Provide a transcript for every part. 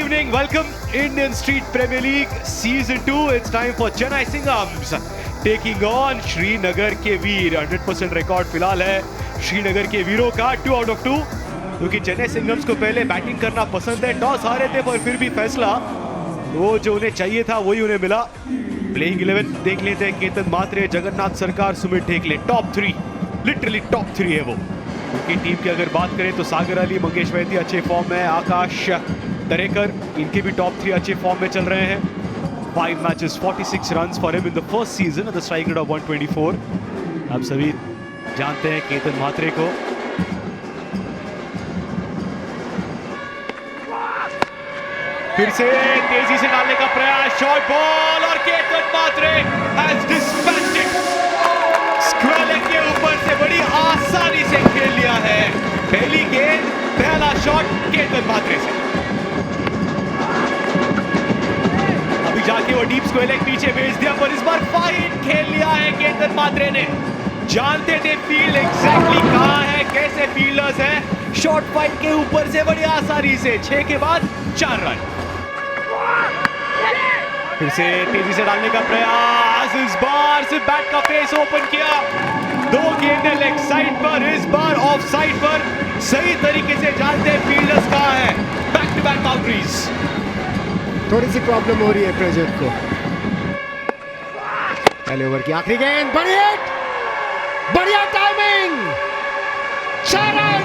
evening. Welcome Indian Street Premier League Season 2. It's time for Chennai Singhams taking on Srinagar के वीर. 100% record फिलहाल है श्रीनगर के वीरों का 2 out of 2, क्योंकि चेन्नई सिंघम्स को पहले बैटिंग करना पसंद है. टॉस हारे थे पर फिर भी फैसला वो जो उन्हें चाहिए था वही उन्हें मिला. प्लेइंग 11 देख लेते हैं. केतन मात्रे, जगन्नाथ सरकार, Sumit Dhekle. Top 3, literally top 3 है वो. उनकी टीम की अगर बात करें तो सागर अली, मंगेश वैद्य अच्छे फॉर्म में, आकाश दरेकर, इनके भी टॉप 3 अच्छे फॉर्म में चल रहे हैं. 5 matches 46 runs for him in the first season, the strike rate of 124. आप सभी जानते हैं केतन मात्रे को. फिर से तेजी से डालने का प्रयास, शॉर्ट बॉल, और Ketan Mhatre has dispatched it. Square leg के ऊपर से बड़ी आसानी से खेल लिया है. पहली गेंद, पहला शॉट केतन मात्रे से. अभी जाके वो डीप स्क्वायर लेग पीछे भेज दिया, पर इस बार फाइन खेल लिया है केतन मात्रे ने. जानते थे फील्ड एग्जैक्टली कहां है, कैसे फील्डर्स हैं. शॉर्ट फाइन के ऊपर से बड़ी आसानी से 6 के बाद 4 रन. फिर से तेजी से डालने का प्रयास, इस बार से बैट का फेस ओपन किया. 2 गेंदें लेग साइड पर, इस बार ऑफ साइड पर. सही तरीके से जानते हैं फील्डर्स कहां है. Back to back boundaries. थोड़ी सी प्रॉब्लम हो रही है प्रजोत को. पहले ओवर की आखिरी गेंद, बड़ी हिट, बढ़िया टाइमिंग, 4 रन.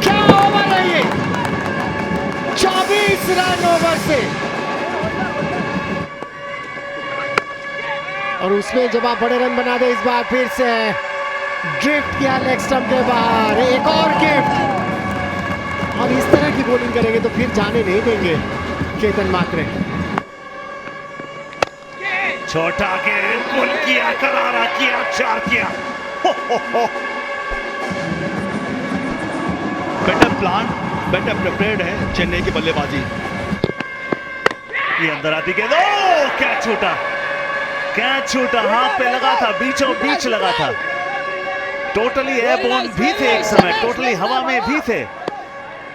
क्या ओवर है ये, 24 रन ओवर से. और उसमें जब आप बड़े रन बना दे, इस बार फिर से ड्रिफ्ट किया लेग स्टंप के बाहर, एक और गिफ्ट. और इस तरह की बॉलिंग करेंगे तो फिर जाने नहीं देंगे केतन मात्रे. छोटा गेंद, पुल किया, करारा किया, 4 किया. बेटर प्लान, बेटर प्रिपेयर्ड है चेन्नई की बल्लेबाजी. ये अंदर आती गेंद, कैच छूटा, कैच छूटा, हाथ पे लगा था, बीचों बीच लगा था. टोटली एयरबोर्न भी थे एक समय, टोटली हवा में भी थे.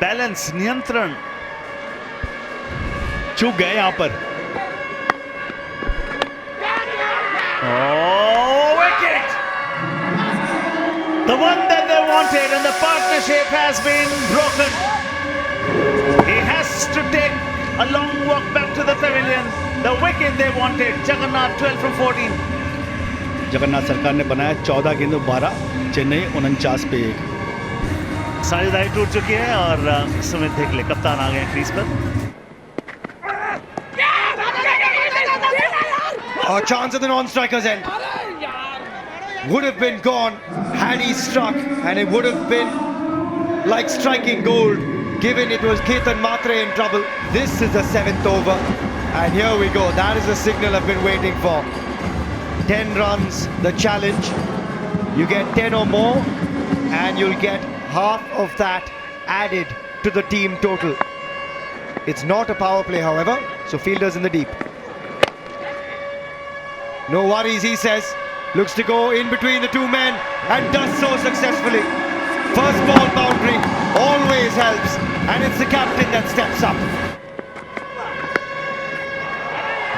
बैलेंस, नियंत्रण चूक गए यहां पर. Wicket! The one that they wanted, and the partnership has been broken. He has to take a long walk back to the pavilion. The wicket they wanted. Jagannath 12 from 14. Jagannath सरकार ने बनाया 14 गेंदों 12, चेन्नई 49 पे 1. साझेदारी टूट चुकी है और सुमित ढेकले कप्तान आ गए क्रीज पर. A chance at the non-striker's end. Would have been gone had he struck, and it would have been like striking gold, given it was Ketan Matre in trouble. This is the 7th over, and here we go. That is the signal I've been waiting for. 10 runs, the challenge. You get 10 or more, and you'll get half of that added to the team total. It's not a power play, however, so fielders in the deep. No worries, he says. Looks to go in between the 2 men and does so successfully. First ball boundary always helps, and it's the captain that steps up.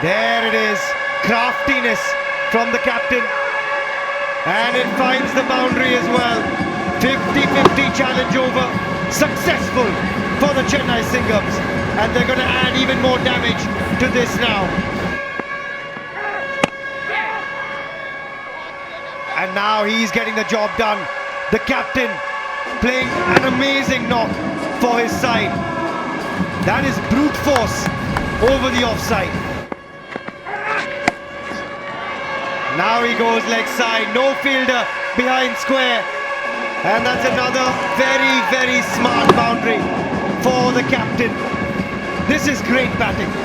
There it is, craftiness from the captain, and it finds the boundary as well. 50-50 challenge over, successful for the Chennai Singhams, and they're going to add even more damage to this now. And now he's getting the job done. The captain playing an amazing knock for his side. That is brute force over the offside. Now he goes leg side, no fielder behind square. And that's another very, very smart boundary for the captain. This is great batting.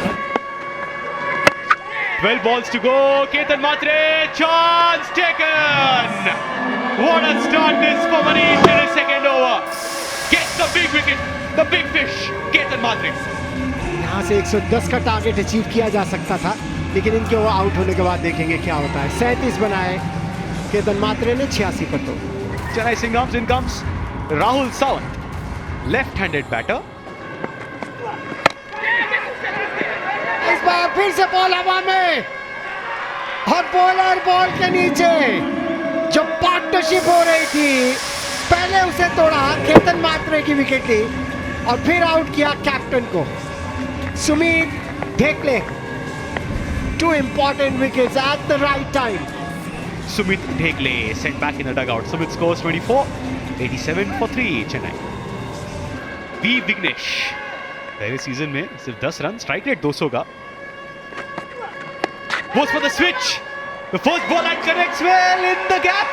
12 balls to go. Ketan Matre, chance taken. What a start this for Manish in his second over. Gets the big wicket, the big fish, Ketan Matre. यहाँ से 110 का target achieve किया जा सकता था, लेकिन इनके वो आउट होने के बाद देखेंगे क्या होता है. 37 बनाए केतन मात्रे ने, 86 पर. तो Chennai Singhams, in comes Rahul Sawant, left-handed batter. इस बार फिर से बॉल हवा में और बॉलर बॉल के नीचे। जो पार्टनरशिप हो रही थी, पहले उसे तोड़ा, केतन मात्रे की विकेट ली और फिर आउट किया कैप्टन को। Sumit Dhekle, 2 important wickets at the right time. Sumit Dhekle sent back in the dugout. Sumit scores 24, 87 for 3 Chennai. V Vignesh पहले सीजन में सिर्फ 10 रन, स्ट्राइक रेट 200 का। Goes for the switch. The first ball and connects well in the gap.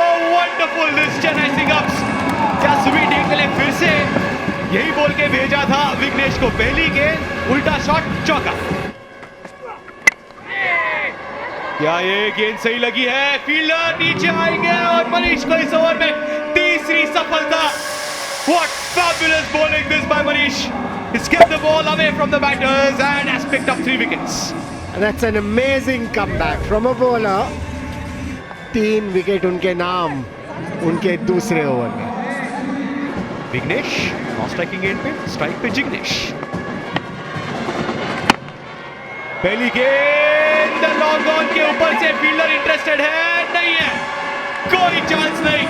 Oh wonderful this Chennai Singams. क्या सुमित ढेकले फिर से यही बोल के भेजा था विग्नेश को, पहली गेंद उल्टा शॉट चौका। क्या ये गेंद सही लगी है? फील्डर नीचे आएंगे और मनीष को इस ओवर में तीसरी सफलता। What fabulous bowling this by Manish. He's kept the ball away from the batters and has picked up 3 wickets. That's an amazing comeback from a bowler. 3 wicket उनके नाम उनके दूसरे ओवर में। विग्नेश नॉन स्ट्राइकिंग एंड पे, strike पे जिग्नेश। पहली गेंद long on के ऊपर से फील्डर इंटरेस्टेड है, नहीं है, कोई चांस नहीं।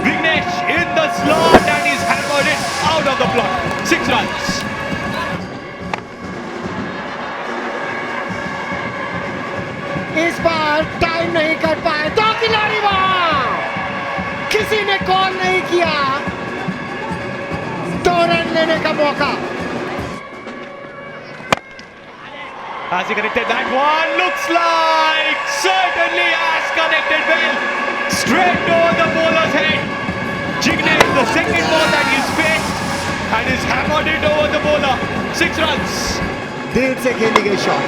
Vignesh in the slot and is hammered it out of the block, 6 runs. इस बार टाइम नहीं कर पाए 2 खिलाड़ी वहां, किसी ने कॉल नहीं किया। 2 रन लेने का मौका। Has he connected that one? Looks like certainly has connected well. Straight over the bowler's head. Jignesh, the second ball that he's faced and he's hammered it over the bowler. 6 runs. देर से खेली गई shot,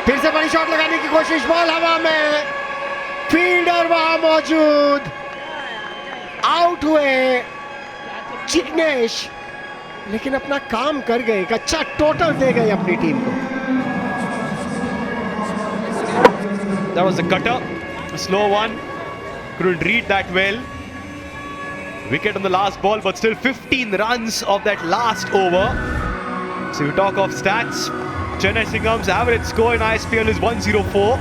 फिर से बड़ी shot लगाने की कोशिश, ball हवा में, फील्डर वहां मौजूद, आउट हुए जिग्नेश, लेकिन अपना काम कर गए, एक अच्छा टोटल दे गए अपनी टीम को। That was a cutter, a slow one. Couldn't read that well. Wicket on the last ball, but still 15 runs of that last over. So you talk of stats. Chennai Singham's average score in ISPL is 104.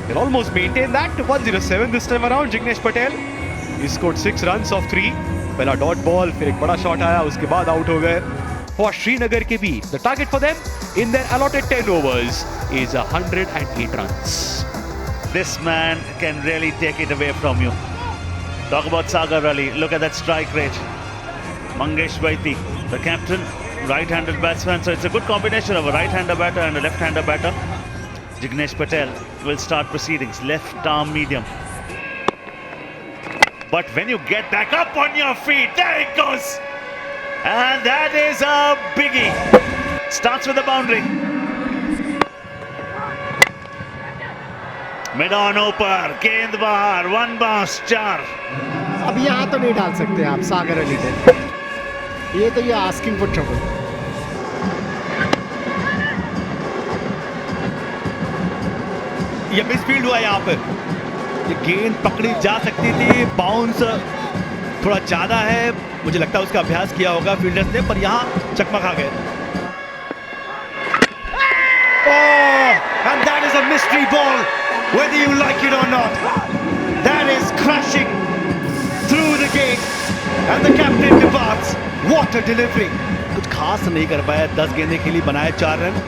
They'll almost maintain that to 107 this time around. Jignesh Patel, he scored 6 runs of 3. पहला dot ball, फिर एक बड़ा shot आया, उसके बाद out हो गए। For Srinagar के भी, the target for them in their allotted 10 overs is 108 runs. This man can really take it away from you. Talk about Sagar Ali. Look at that strike rate. Mangesh Vaiti, the captain, right-handed batsman. So it's a good combination of a right-hander batter and a left-hander batter. Jignesh Patel will start proceedings. Left arm medium. But when you get back up on your feet, there it goes. And that is a biggie. Starts with a boundary. Mid on ऊपर, गेंद बाहर, 1 bounce, 4. अब यहाँ तो नहीं डाल सकते आप सागर अली को, ये तो ये आस्किंग फॉर ट्रबल। ये मिसफील्ड हुआ यहाँ पर, ये गेंद पकड़ी जा सकती थी, बाउंस थोड़ा ज्यादा है, मुझे लगता है उसका अभ्यास किया होगा फील्डर्स ने, पर यहाँ चकमा खा गए। Oh, and that is a mystery ball, whether you like it or not. That is crashing through the gate, and the captain departs. What a delivery! कुछ खास नहीं कर पाया, 10 गेंदें खेली, बनाए 4 रन।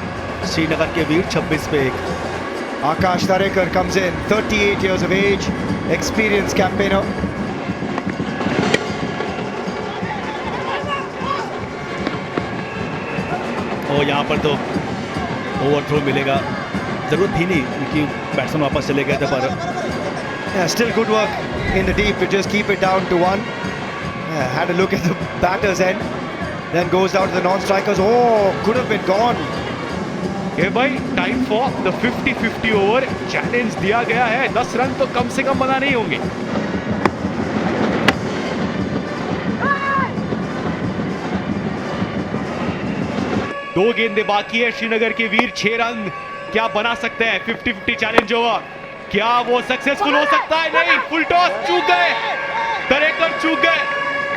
श्रीनगर के वीर 26 पे 1। Akash Tarekar comes in, 38 years of age, experienced campaigner. और यहाँ पर तो ओवर थ्रो मिलेगा, जरूरत थी नहीं क्योंकि बैट्समैन वापस चले गए थे। पर Yeah, still good work in the deep to just keep it down to 1. Had a look at the batter's end, then goes down to the non-strikers. Oh, could have been gone. ये भाई time for the 50-50 over challenge दिया गया है, 10 run तो कम से कम बनाने ही होंगे। दो गेंदें बाकी है, श्रीनगर के वीर 6 रन क्या बना सकते हैं? 50-50 चैलेंज ओवर, क्या वो सक्सेसफुल हो सकता है? नहीं, फुल टॉस चूक गए, तरेकर चूक गए।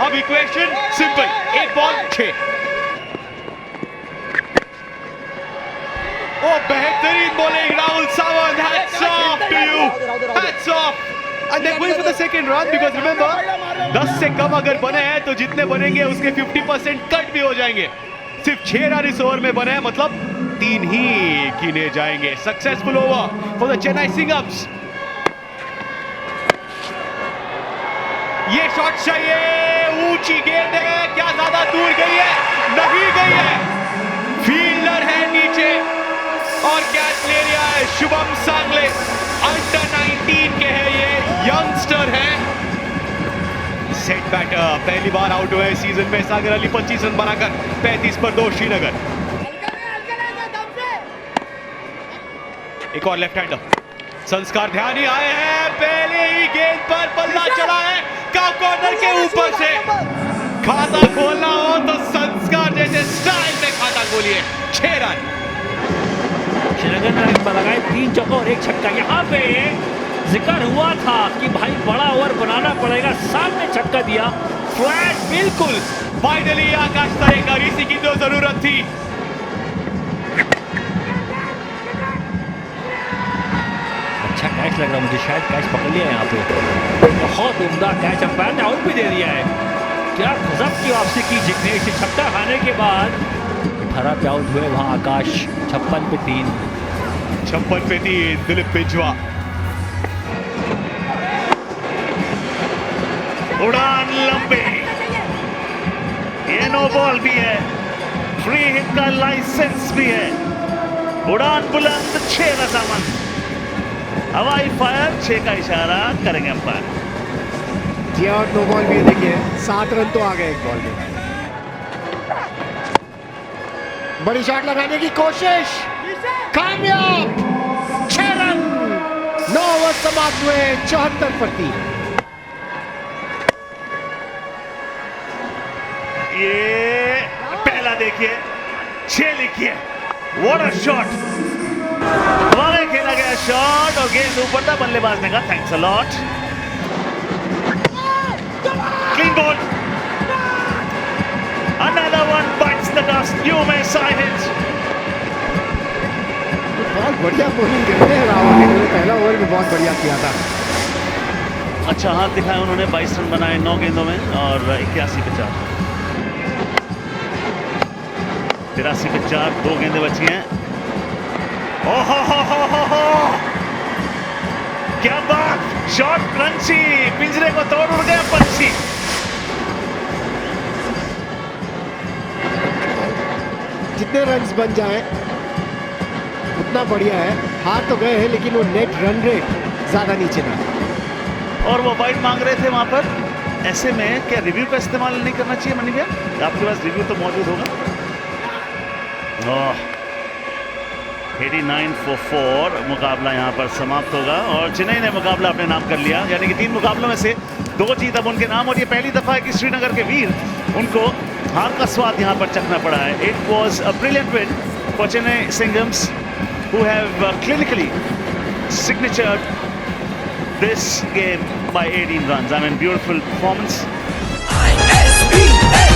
अब इक्वेशन सिंपल, 1 बॉल 6। बेहतरीन bowling Rahul Sawant, hats off to you, hats off. And they're going for the second run because remember 10 से कम अगर बने हैं तो जितने बनेंगे उसके 50% कट भी हो जाएंगे. सिर्फ 6 रन इस ओवर में बने हैं, मतलब 3 ही गिने जाएंगे. Successful over for the Chennai Singhams. ये शॉट चाहिए, ऊंची गेंद है, क्या ज्यादा दूर गई है? नहीं गई है, फील्डर है नीचे और कैच ले लिया है शुभम सांगले. अंडर 19 के है ये, यंगस्टर है. सेट बैटर, पहली बार आउट हुए सीजन में सागर अली 25 रन बनाकर 35 पर 2 श्रीनगर. एक और लेफ्ट हैंडर, संस्कार ध्यान ही आए हैं, पहले ही गेंद पर बल्ला चला है का कॉर्नर के ऊपर से. खाता खोलना हो तो संस्कार जैसे स्टाइल में खाता खोलिए. 6 रन. श्रीनगर ने रन लगाए, 3 चौका और 1 छक्का. यहाँ पे जिक्र हुआ था कि भाई बड़ा ओवर बनाना पड़ेगा, सामने छक्का दिया, फ्लैट बिल्कुल. फाइनली आकाश तरेकर, इसी की तो जरूरत थी. अच्छा कैच लग रहा मुझे, शायद कैच पकड़ लिया यहाँ पे. बहुत उम्दा कैच, अंपायर ने आउट भी दे दिया है. क्या गजब की वापसी की जिग्नेश. छक्का खाने के बाद 18 पे आउट हुए वहाँ आकाश. 56 पे 3. 56 पे 3 दिलीप बिजवा. उड़ान लंबी, ये नो बॉल भी है, फ्री हिट का लाइसेंस भी है. उड़ान बुलंद, 6 रजामंद. हवाई फायर, 6 का इशारा करेंगे अंपायर. जी और नो बॉल भी है. देखिए 7 रन तो आ गए एक बॉल में. बड़ी शॉट लगाने की कोशिश, कामयाब. 6 रन. 9 ओवर समाप्त हुए, 74 पर 3. ये पहला देखिए, 6 लिखिए. What a shot. हवा में खेला गया शॉट और गेंद ऊपर था. बल्लेबाज ने कहा thanks a lot. Clean ball. Another one bites the dust. You may sign it. बहुत बढ़िया बॉलिंग करते हैं राहुल. इन्होंने पहला ओवर भी बहुत बढ़िया किया था. अच्छा हाथ दिखाया उन्होंने. 22 रन बनाए 9 गेंदों में और 81 पे 4. 83 पे 4, 2 गेंदें बची हैं. ओहो हो. क्या बात. शॉट क्रंची, पिंजरे को तोड़ उड़ गया पंछी. जितने रन्स बन जाए उतना बढ़िया है. हार तो गए हैं लेकिन वो नेट रन रेट ज्यादा नीचे ना. और वो वाइड मांग रहे थे वहां पर. ऐसे में क्या रिव्यू का इस्तेमाल नहीं करना चाहिए मनी भैया? आपके पास रिव्यू तो मौजूद होगा. 89 for 4 मुकाबला यहाँ पर समाप्त होगा और चेन्नई ने मुकाबला अपने नाम कर लिया. यानी कि 3 मुकाबलों में से 2 जीत अब उनके नाम. और ये पहली दफा है कि श्रीनगर के वीर उनको हार का स्वाद यहाँ पर चखना पड़ा है. It was a brilliant win for Chennai Singhams who have clinically signatured this game by 18 runs. I mean, beautiful performance. ISBS